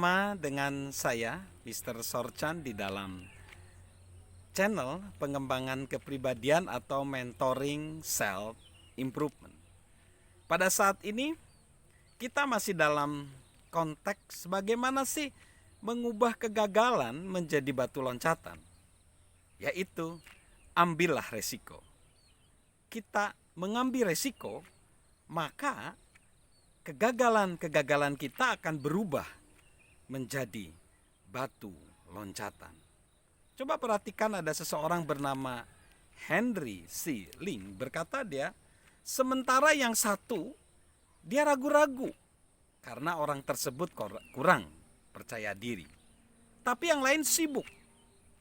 bersama dengan saya, Mr. Sorchan, di dalam channel pengembangan kepribadian atau mentoring self improvement. Pada saat ini kita masih dalam konteks bagaimana sih mengubah kegagalan menjadi batu loncatan, yaitu ambillah resiko. Kita mengambil resiko, maka kegagalan-kegagalan kita akan berubah menjadi batu loncatan. Coba perhatikan, ada seseorang bernama Henry C. Ling berkata sementara yang satu dia ragu-ragu karena orang tersebut kurang percaya diri. Tapi yang lain sibuk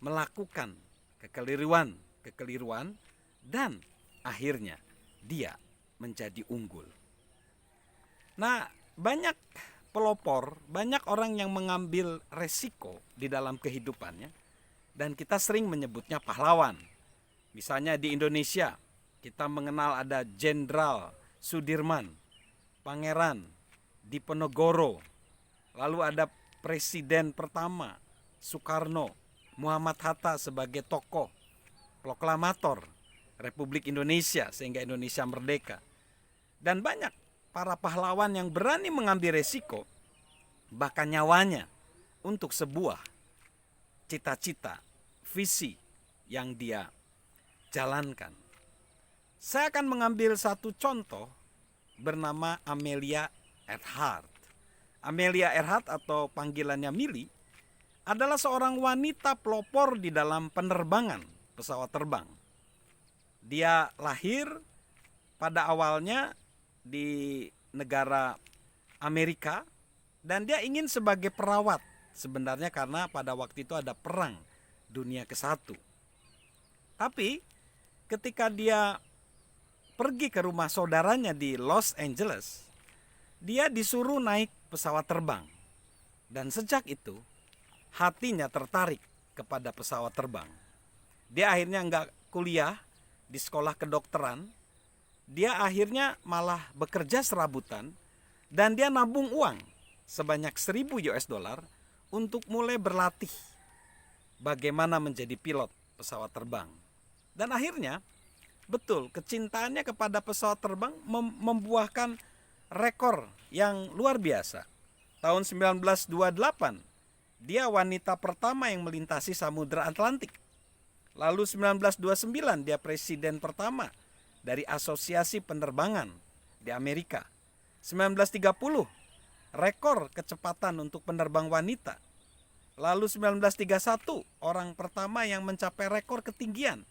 melakukan kekeliruan dan akhirnya dia menjadi unggul. Nah, banyak pelopor, banyak orang yang mengambil resiko di dalam kehidupannya dan kita sering menyebutnya pahlawan. Misalnya di Indonesia, kita mengenal ada Jenderal Sudirman, Pangeran Diponegoro, lalu ada Presiden pertama Soekarno, Muhammad Hatta sebagai tokoh proklamator Republik Indonesia sehingga Indonesia merdeka. Dan banyak para pahlawan yang berani mengambil resiko, bahkan nyawanya, untuk sebuah cita-cita, visi yang dia jalankan. Saya akan mengambil satu contoh bernama Amelia Earhart. Amelia Earhart atau panggilannya Millie adalah seorang wanita pelopor di dalam penerbangan pesawat terbang. Dia lahir pada awalnya di negara Amerika dan dia ingin sebagai perawat sebenarnya karena pada waktu itu ada perang dunia ke-1. Tapi ketika dia pergi ke rumah saudaranya di Los Angeles, dia disuruh naik pesawat terbang. Dan sejak itu hatinya tertarik kepada pesawat terbang. Dia akhirnya nggak kuliah di sekolah kedokteran. Dia akhirnya malah bekerja serabutan dan dia nabung uang sebanyak 1.000 US dollar untuk mulai berlatih bagaimana menjadi pilot pesawat terbang. Dan akhirnya betul kecintaannya kepada pesawat terbang membuahkan rekor yang luar biasa. Tahun 1928 dia wanita pertama yang melintasi Samudra Atlantik. Lalu 1929 dia presiden pertama dari Asosiasi Penerbangan di Amerika. 1930 rekor kecepatan untuk penerbang wanita. Lalu 1931 orang pertama yang mencapai rekor ketinggian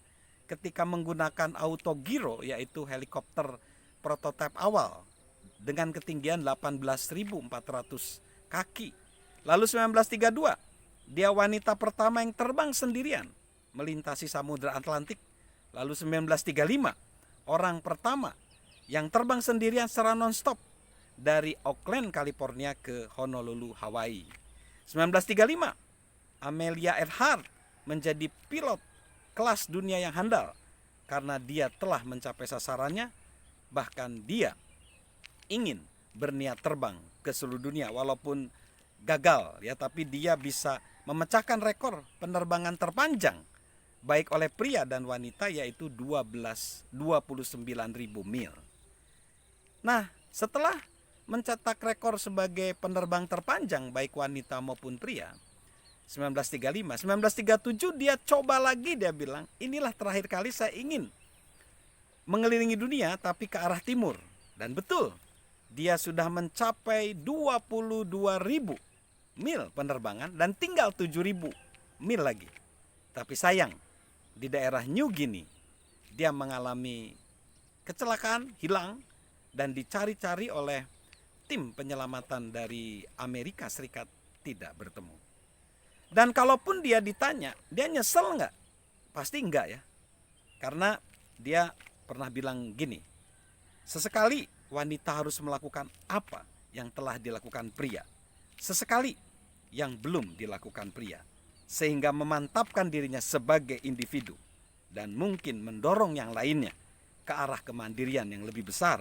ketika menggunakan autogyro, yaitu helikopter prototipe awal dengan ketinggian 18.400 kaki. Lalu 1932 dia wanita pertama yang terbang sendirian melintasi Samudra Atlantik. Lalu 1935 orang pertama yang terbang sendirian secara nonstop dari Oakland, California ke Honolulu, Hawaii. 1935 Amelia Earhart menjadi pilot kelas dunia yang handal karena dia telah mencapai sasarannya. Bahkan dia ingin berniat terbang ke seluruh dunia walaupun gagal ya, tapi dia bisa memecahkan rekor penerbangan terpanjang baik oleh pria dan wanita, yaitu 29.000 mil. Nah, setelah mencetak rekor sebagai penerbang terpanjang baik wanita maupun pria, 1935, 1937 dia coba lagi, dia bilang, inilah terakhir kali saya ingin mengelilingi dunia tapi ke arah timur. Dan betul, dia sudah mencapai 22.000 mil penerbangan dan tinggal 7.000 mil lagi. Tapi sayang, di daerah New Guinea dia mengalami kecelakaan, hilang dan dicari-cari oleh tim penyelamatan dari Amerika Serikat, tidak bertemu. Dan kalaupun dia ditanya, dia nyesel nggak? Pasti enggak ya. Karena dia pernah bilang gini, sesekali wanita harus melakukan apa yang telah dilakukan pria, sesekali yang belum dilakukan pria, sehingga memantapkan dirinya sebagai individu dan mungkin mendorong yang lainnya ke arah kemandirian yang lebih besar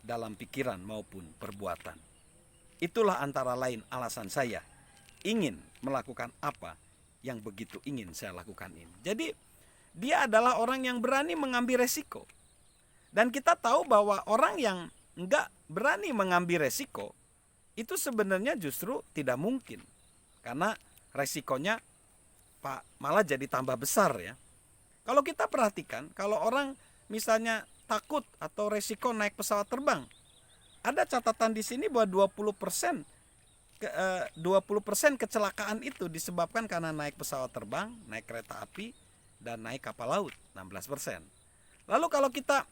dalam pikiran maupun perbuatan. Itulah antara lain alasan saya ingin melakukan apa yang begitu ingin saya lakukan ini. Jadi dia adalah orang yang berani mengambil resiko. Dan kita tahu bahwa orang yang enggak berani mengambil resiko itu sebenarnya justru tidak mungkin. Karena resikonya malah jadi tambah besar ya. Kalau kita perhatikan, kalau orang misalnya takut atau resiko naik pesawat terbang, ada catatan di sini bahwa 20% kecelakaan itu disebabkan karena naik pesawat terbang, naik kereta api, dan naik kapal laut, 16%. Lalu kalau kita,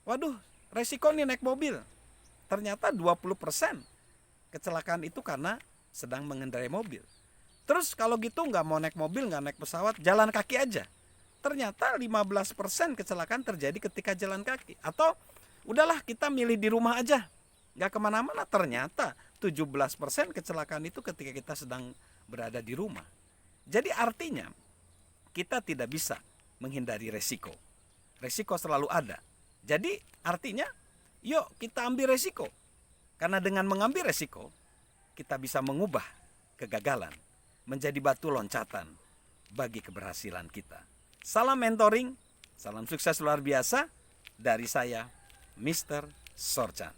waduh, resiko nih naik mobil, ternyata 20% kecelakaan itu karena sedang mengendarai mobil. Terus kalau gitu nggak mau naik mobil, nggak naik pesawat, jalan kaki aja. Ternyata 15% kecelakaan terjadi ketika jalan kaki. Atau udahlah kita milih di rumah aja, nggak kemana-mana, ternyata 17% kecelakaan itu ketika kita sedang berada di rumah. Jadi artinya kita tidak bisa menghindari resiko. Resiko selalu ada. Jadi artinya yuk kita ambil resiko. Karena dengan mengambil resiko kita bisa mengubah kegagalan menjadi batu loncatan bagi keberhasilan kita. Salam mentoring, salam sukses luar biasa dari saya, Mr. Sorchan.